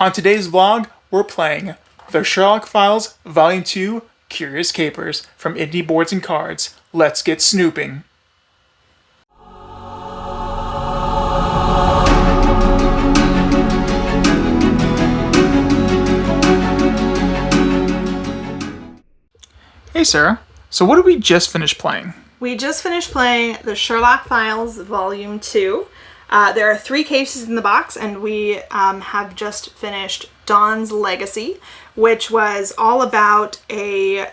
On today's vlog, we're playing The Sherlock Files Vol.2 Curious Capers from Indie Boards and Cards. Let's get snooping. Hey Sarah, so what did we just finish playing? We just finished playing The Sherlock Files Volume 2. There are 3 cases in the box, and we have just finished Dawn's Legacy, which was all about a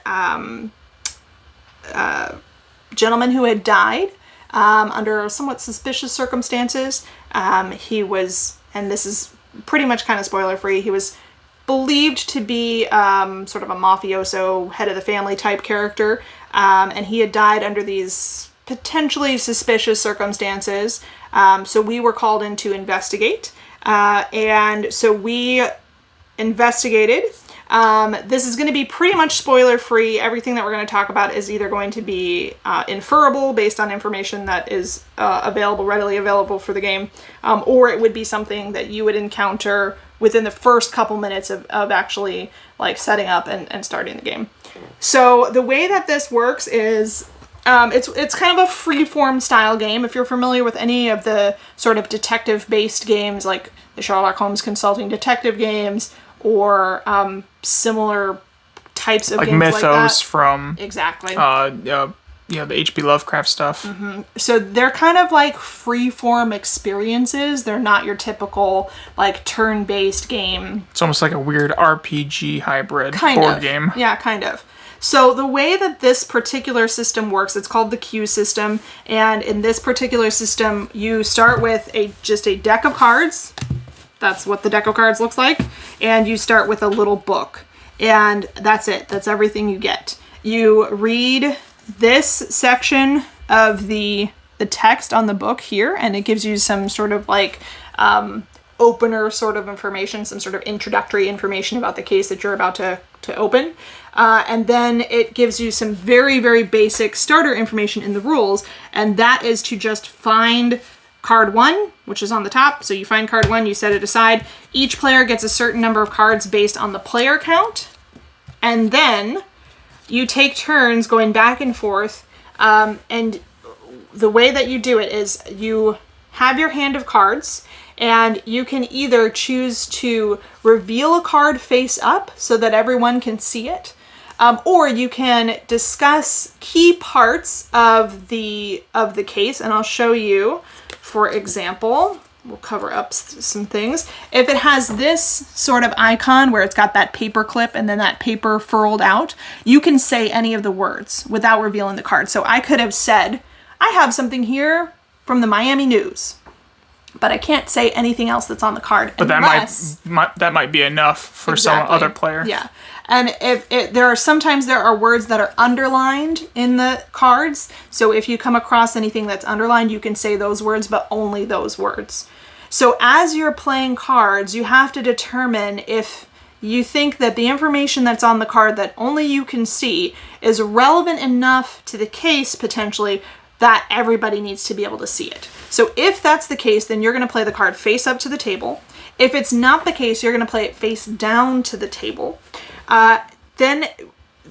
gentleman who had died under somewhat suspicious circumstances. He was, and this is pretty much kind of spoiler-free, he was believed to be sort of a mafioso, head of the family type character, and he had died under these potentially suspicious circumstances. So we were called in to investigate, and so we investigated. This is going to be pretty much spoiler-free. Everything that we're going to talk about is either going to be inferable based on information that is readily available for the game, or it would be something that you would encounter within the first couple minutes of actually like setting up and starting the game. So the way that this works is it's kind of a freeform style game. If you're familiar with any of the sort of detective-based games like the Sherlock Holmes Consulting Detective games or similar types of like games Mythos like that. From exactly. The H.P. Lovecraft stuff. Mm-hmm. So they're kind of like freeform experiences. They're not your typical like turn-based game. It's almost like a weird RPG hybrid board game. Yeah, kind of. So the way that this particular system works, it's called the Q system, and in this particular system, you start with just a deck of cards. That's what the deck of cards looks like, and you start with a little book, and that's it. That's everything you get. You read this section of the text on the book here, and it gives you some sort of like opener sort of information, some sort of introductory information about the case that you're about to open. And then it gives you some very, very basic starter information in the rules, and that is to just find card 1, which is on the top. So you find card 1, you set it aside. Each player gets a certain number of cards based on the player count, and then you take turns going back and forth, and the way that you do it is you have your hand of cards, and you can either choose to reveal a card face up so that everyone can see it, or you can discuss key parts of the case, and I'll show you. For example, we'll cover up some things. If it has this sort of icon where it's got that paper clip and then that paper furled out, you can say any of the words without revealing the card. So I could have said, I have something here from the Miami News, but I can't say anything else that's on the card. But that might be enough for some other player. Yeah. And there are words that are underlined in the cards. So if you come across anything that's underlined, you can say those words, but only those words. So as you're playing cards, you have to determine if you think that the information that's on the card that only you can see is relevant enough to the case, potentially, that everybody needs to be able to see it. So if that's the case, then you're going to play the card face up to the table. If it's not the case, you're going to play it face down to the table. Then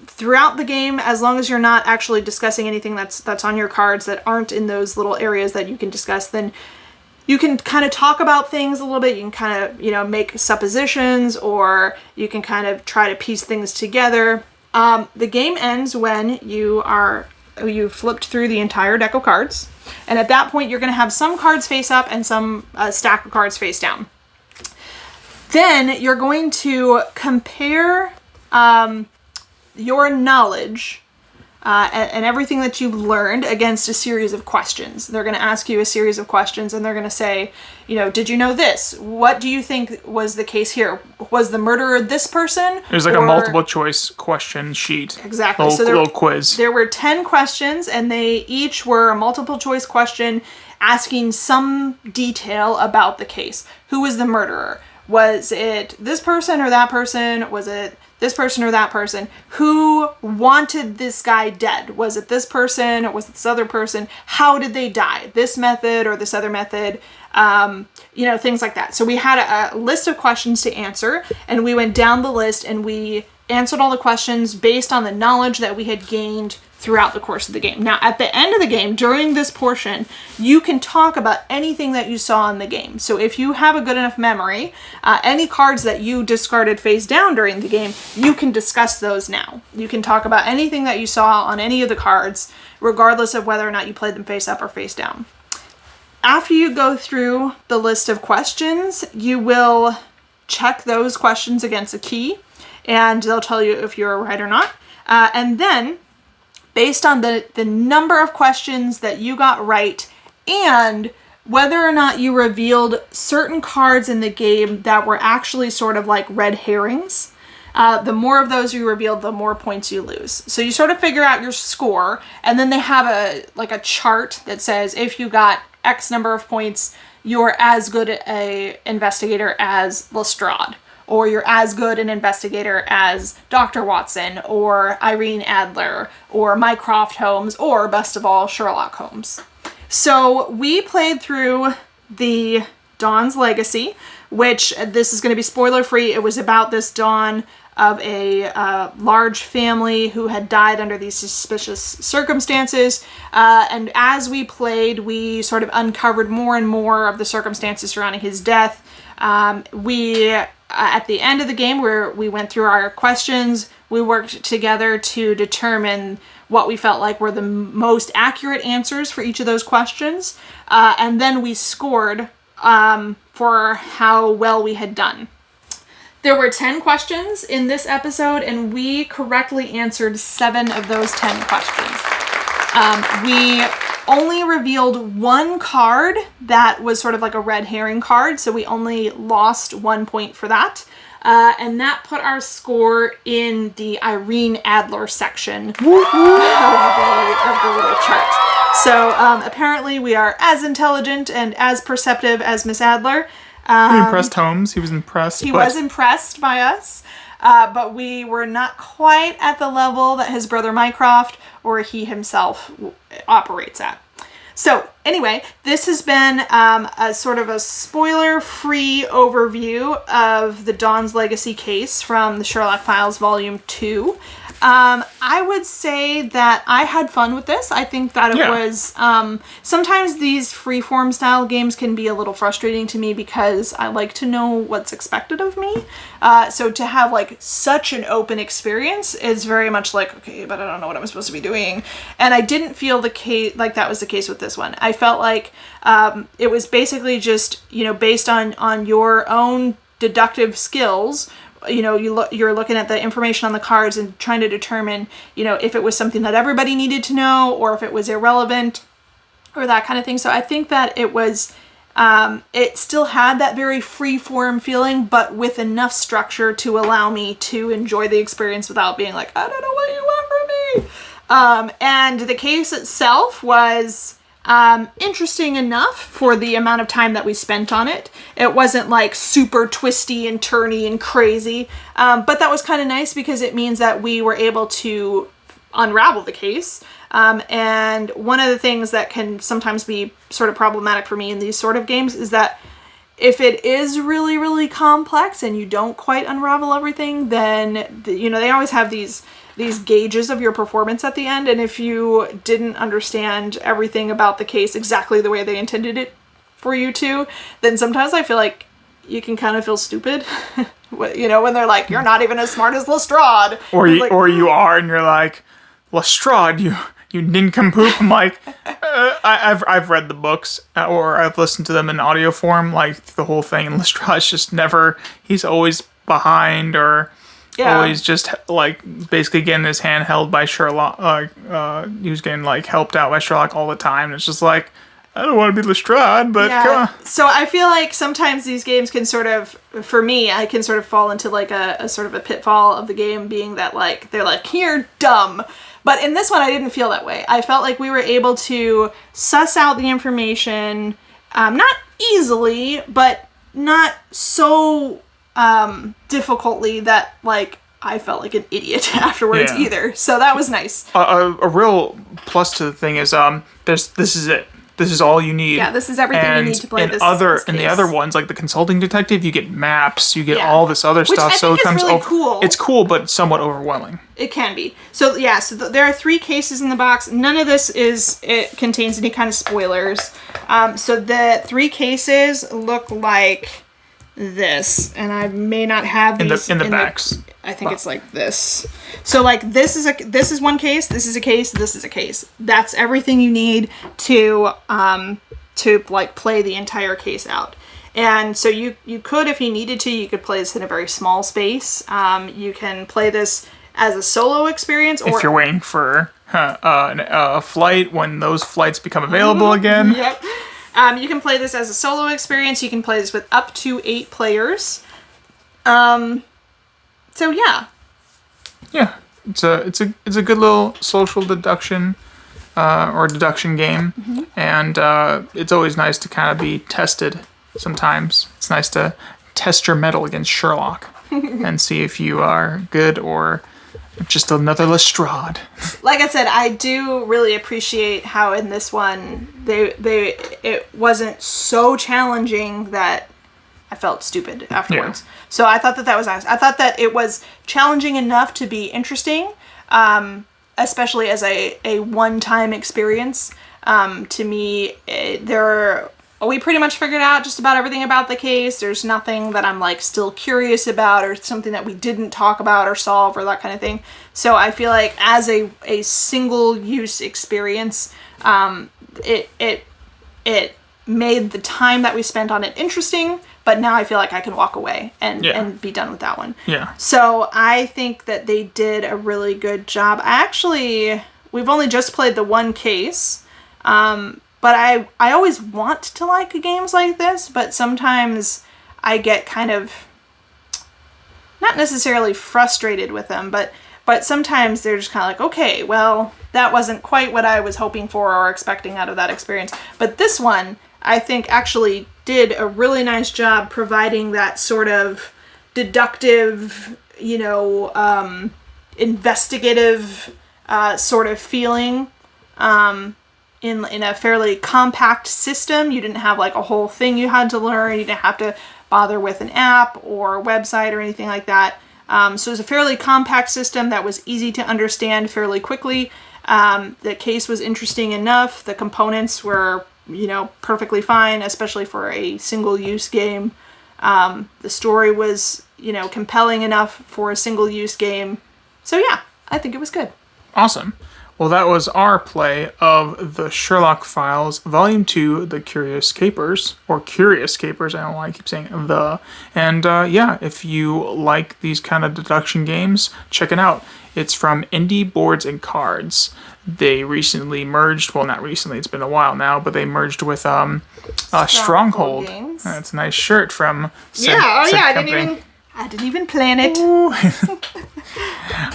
throughout the game, as long as you're not actually discussing anything that's on your cards that aren't in those little areas that you can discuss, then you can kind of talk about things a little bit. You can kind of, make suppositions, or you can kind of try to piece things together. The game ends when you've flipped through the entire deck of cards. And at that point, you're going to have some cards face up and some stack of cards face down. Then you're going to compare your knowledge and everything that you've learned against a series of questions. They're going to ask you a series of questions, and they're going to say, did you know this? What do you think was the case here? Was the murderer this person? There's like a multiple choice question sheet. Exactly. Little quiz. There were 10 questions, and they each were a multiple choice question asking some detail about the case. Who was the murderer? Was it this person or that person? Was it this person or that person, who wanted this guy dead. Was it this person or was it this other person? How did they die? This method or this other method? Things like that. So we had a list of questions to answer, and we went down the list and we answered all the questions based on the knowledge that we had gained throughout the course of the game. Now, at the end of the game, during this portion, you can talk about anything that you saw in the game. So if you have a good enough memory, any cards that you discarded face down during the game, you can discuss those now. You can talk about anything that you saw on any of the cards, regardless of whether or not you played them face up or face down. After you go through the list of questions, you will check those questions against a key, and they'll tell you if you're right or not. And then, based on the number of questions that you got right, and whether or not you revealed certain cards in the game that were actually sort of like red herrings, the more of those you revealed, the more points you lose. So you sort of figure out your score, and then they have a chart that says if you got X number of points, you're as good a investigator as Lestrade, or you're as good an investigator as Dr. Watson, or Irene Adler, or Mycroft Holmes, or best of all, Sherlock Holmes. So we played through the Dawn's Legacy, which this is going to be spoiler free. It was about this Dawn of a large family who had died under these suspicious circumstances. And as we played, we sort of uncovered more and more of the circumstances surrounding his death. At the end of the game, where we went through our questions, we worked together to determine what we felt like were the most accurate answers for each of those questions. And then we scored for how well we had done. There were 10 questions in this episode, and we correctly answered 7 of those 10 questions. We only revealed one card that was sort of like a red herring card, so we only lost 1 point for that. And that put our score in the Irene Adler section of the little chart. So apparently we are as intelligent and as perceptive as Miss Adler. He impressed Holmes. He was impressed. He was impressed by us, but we were not quite at the level that his brother Mycroft or he himself operates at. So anyway, this has been a sort of a spoiler-free overview of the Dawn's Legacy case from the Sherlock Files Volume 2. I would say that I had fun with this. I think that it was, sometimes these freeform style games can be a little frustrating to me because I like to know what's expected of me. So to have like such an open experience is very much like, okay, but I don't know what I'm supposed to be doing. And I didn't feel like that was the case with this one. I felt like it was basically just, based on your own deductive skills. You're looking at the information on the cards and trying to determine, if it was something that everybody needed to know or if it was irrelevant or that kind of thing. So I think that it was, it still had that very free form feeling, but with enough structure to allow me to enjoy the experience without being like, I don't know what you want from me. And the case itself was interesting enough for the amount of time that we spent on it. It wasn't like super twisty and turny and crazy, but that was kind of nice because it means that we were able to unravel the case. And one of the things that can sometimes be sort of problematic for me in these sort of games is that if it is really, really complex and you don't quite unravel everything, then, they always have these gauges of your performance at the end, and if you didn't understand everything about the case exactly the way they intended it for you to, then sometimes I feel like you can kind of feel stupid, when they're like, you're not even as smart as Lestrade. Or you are, and you're like, Lestrade, you nincompoop. I'm like, I've read the books, or I've listened to them in audio form, like the whole thing, and Lestrade's just never, he's always behind, or always just like basically getting his hand held by Sherlock. He was getting like helped out by Sherlock all the time. And it's just like, I don't want to be Lestrade, but come on. So I feel like sometimes these games can sort of, for me, I can sort of fall into like a sort of a pitfall of the game being that like, they're like, you're dumb. But in this one, I didn't feel that way. I felt like we were able to suss out the information, not easily, but not so difficultly that like I felt like an idiot afterwards Yeah. either. So that was nice. A real plus to the thing is this is it. This is all you need. Yeah, this is everything you need to play in this in the case. other ones, like the Consulting Detective, you get maps, you get Yeah. all this other stuff. I so think it comes is really cool. It's cool, but somewhat overwhelming. It can be. So yeah, there are 3 cases in the box. None of this contains any kind of spoilers. So the 3 cases look like this, and I may not have these in the backs. I think it's like this. So like this is one case, this is a case, this is a case. That's everything you need to like play the entire case out. And so you could, if you needed to, you could play this in a very small space. You can play this as a solo experience, or if you're waiting for a flight when those flights become available again. Yep. You can play this as a solo experience. You can play this with up to 8 players. So yeah. Yeah, it's a good little social deduction or deduction game, and it's always nice to kind of be tested. Sometimes it's nice to test your mettle against Sherlock and see if you are good or just another Lestrade. Like I said, I do really appreciate how in this one it wasn't so challenging that I felt stupid afterwards. Yeah. So I thought that was nice. I thought that it was challenging enough to be interesting, especially as a one-time experience. To me, we pretty much figured out just about everything about the case. There's nothing that I'm like still curious about or something that we didn't talk about or solve or that kind of thing. So I feel like as a single-use experience, it made the time that we spent on it interesting, but now I feel like I can walk away and be done with that one. Yeah. So I think that they did a really good job. We've only just played the one case, but I always want to like games like this, but sometimes I get kind of, not necessarily frustrated with them, but sometimes they're just kind of like, okay, well, that wasn't quite what I was hoping for or expecting out of that experience. But this one, I think, actually did a really nice job providing that sort of deductive, investigative sort of feeling in a fairly compact system. You didn't have like a whole thing you had to learn. You didn't have to bother with an app or a website or anything like that. So it was a fairly compact system that was easy to understand fairly quickly. The case was interesting enough. The components were, perfectly fine, especially for a single-use game. The story was, compelling enough for a single-use game. So yeah, I think it was good. Awesome. Well, that was our play of the Sherlock Files, Volume 2, The Curious Capers, or Curious Capers, I don't know why I keep saying the. And if you like these kind of deduction games, check it out. It's from Indie Boards and Cards. They recently merged, well, not recently, it's been a while now, but they merged with Stronghold. Games. That's a nice shirt from said company. I didn't even plan it.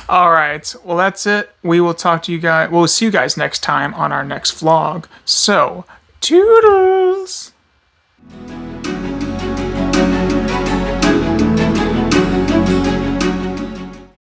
All right. Well, that's it. We will talk to you guys. We'll see you guys next time on our next vlog. So, toodles!